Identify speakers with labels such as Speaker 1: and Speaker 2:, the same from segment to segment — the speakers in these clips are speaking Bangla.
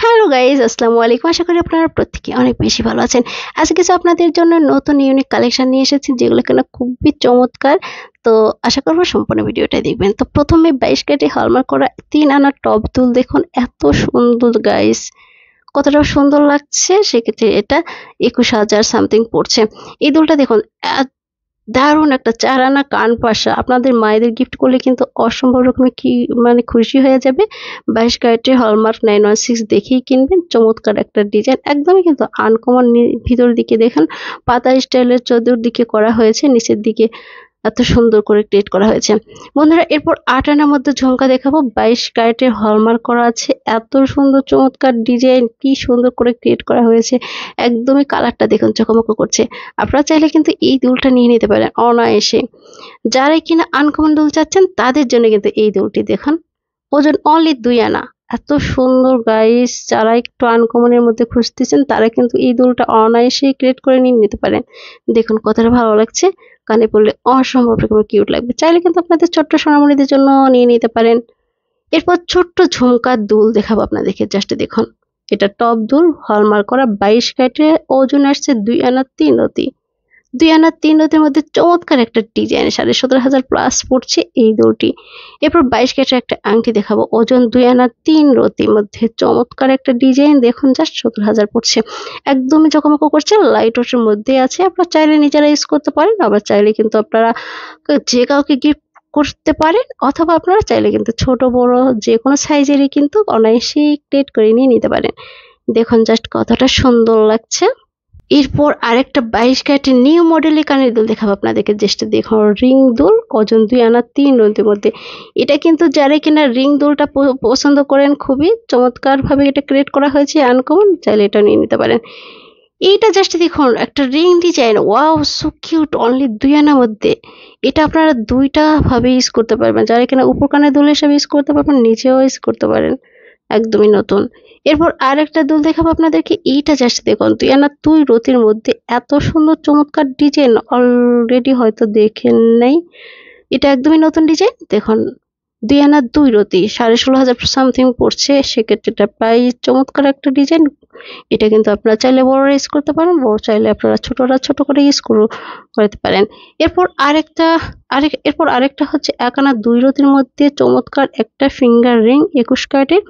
Speaker 1: হ্যালো গাইজ, আসসালামু আলাইকুম। আশা করি আপনারা প্রত্যেকে অনেক বেশি ভালো আছেন। আজকে কিছু আপনাদের জন্য নতুন ইউনিক কালেকশন নিয়ে এসেছি, যেগুলো কিনা খুবই চমৎকার। তো আশা করবো সম্পূর্ণ ভিডিওটা দেখবেন। তো প্রথমে 22 ক্যারেটে হলমার্ক করা 3 আনা টপ দুল দেখুন, এত সুন্দর গাইস, কতটা সুন্দর লাগছে। সেক্ষেত্রে এটা 21,000 সামথিং পড়ছে। এই দুলটা দেখুন, দারুণ একটা 4 আনা কান পাশা, আপনাদের মায়েদের গিফট করলে কিন্তু অসম্ভব রকমের কি খুশি হয়ে যাবে। 22 ক্যারেটের হলমার্ক 916 দেখেই কিনবেন। চমৎকার একটা ডিজাইন, একদমই কিন্তু আনকমন। ভিতর দিকে দেখেন পাতা স্টাইলের চতুর্দিকে করা হয়েছে, নিচের দিকে এত সুন্দর করে ক্রিয়েট করা হয়েছে। বন্ধুরা, এরপর 8 আনার মধ্যে ঝুমকা দেখাবো। 22 ক্যারেটের হলমার্ক করা আছে, এত সুন্দর চমৎকার ডিজাইন, কি সুন্দর করে ক্রিয়েট করা হয়েছে। একদমই কালারটা দেখুন চকমক করছে। আপনারা চাইলে কিন্তু এই দুলটা নিয়ে নিতে পারেন অনায়াসে। যারাই কিনা আনকমন দুল চাচ্ছেন তাদের জন্য কিন্তু এই দুলটি দেখুন, ওজন অনলি 2 আনা। এত সুন্দর গাইস, যারা একটু আনকমনের মধ্যে খুঁজতেছেন তারা কিন্তু এই দুলটা অনায়াসেই ক্রিয়েট করে নিয়ে নিতে পারেন। দেখুন কতটা ভালো লাগছে, কানে পড়লে অসম্ভব রকমের কিউট লাগবে। চাইলে কিন্তু আপনাদের ছোট্ট সোনামণিদের জন্য নিয়ে নিতে পারেন। এরপর ছোট্ট ঝুমকার দুল দেখাবো আপনাদেরকে, জাস্ট দেখুন। এটা টপ দুল, হলমার্ক করা, 22 ক্যারেটে, ওজন আসছে 2 আনা 3 রতি। 2 আনা 3 রতির মধ্যে চমৎকার একটা ডিজাইন, 17,500 প্লাস পড়ছে এই দুলটি। এরপর 22 ক্যারেটের একটা আংটি দেখাবো, ওজন 2 আনা 3 রতির মধ্যে চমৎকার একটা ডিজাইন দেখুন, জাস্ট 17,000 পড়ছে। একদমই চকমক করছে, লাইট ওয়েটের মধ্যে আছে। আপনারা চাইলে নিজেরা ইউজ করতে পারেন, আবার চাইলে কিন্তু আপনারা যে কাউকে গিফট করতে পারেন, অথবা আপনারা চাইলে কিন্তু ছোট বড় যে কোনো সাইজেরই কিন্তু অনায়াসেই ক্রিয়েট করে নিয়ে নিতে পারেন। দেখুন জাস্ট কতটা সুন্দর লাগছে। এরপর আরেকটা 22 ক্যারেটের নিউ মডেলের কানের দুল দেখাবো আপনাদেরকে, জাস্ট দেখুন। রিং দুল, ওজন 2 আনা 3 রতির মধ্যে। এটা কিন্তু যারা কিনা রিং দুলটা পছন্দ করেন, খুবই চমৎকার ভাবে এটা ক্রিয়েট করা হয়েছে, আনকমন, চাইলে এটা নিয়ে নিতে পারেন। এইটা জাস্ট দেখুন, একটা ring design, wow so cute, only 2 আনার মধ্যে। এটা আপনারা দুইটা ভাবে ইউজ করতে পারবেন, যারা কিনা উপর কানের দুল হিসেবে ইউজ করতে পারবেন, নিচেও ইউজ করতে পারেন, একদমই নতুন। এরপর আরেকটা দুল দেখাবো আপনাদেরকে, এইটা জাস্ট দেখুন, 2 আনা 2 রতির মধ্যে এত সুন্দর চমৎকার ডিজাইন, অলরেডি হয়তো দেখেন নাই। এটা একদমই নতুন ডিজাইন দেখুন। 2 আনা 2 রতি, 16,500 সামথিং পড়ছে। সেক্ষেত্রে এটা প্রায় চমৎকার একটা ডিজাইন। এটা কিন্তু আপনারা চাইলে বড়রা ইউজ করতে পারেন, বড় চাইলে আপনারা ছোটরা ছোট করে ইউজ করতে পারেন। এরপর আরেকটা হচ্ছে 1 আনা 2 রতির মধ্যে চমৎকার একটা ফিঙ্গার রিং, 21 ক্যারেটের।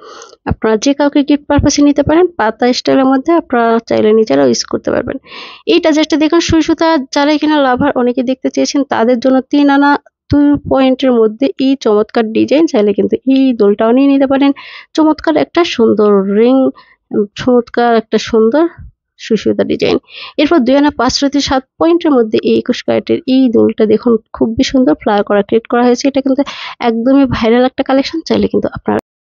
Speaker 1: আপনারা যে কাউকে গিফট পারপাসে নিতে পারেন, পাতা স্টাইলের মধ্যে। আপনারা চাইলে নিজেরা ইউজ করতে পারবেন। এইটা জাস্ট দেখুন, সুই সুতা যারা কিনা লাভার অনেকে দেখতে চেয়েছেন তাদের জন্য 3 আনা 2 পয়েন্টের মধ্যে এই চমৎকার ডিজাইন, চাইলে কিন্তু এই দোলটাও নিয়ে নিতে পারেন। চমৎকার একটা সুন্দর রিং, চমৎকার একটা সুন্দর সুতা ডিজাইন। এরপর 2 আনা 5 রতি 7 পয়েন্টের মধ্যে এই 21 ক্যারেটের এই দোলটা দেখুন, খুবই সুন্দর ফ্লাওয়ার করা ক্রিয়েট করা হয়েছে। এটা কিন্তু একদমই ভাইরাল একটা কালেকশন, চাইলে কিন্তু আপনারা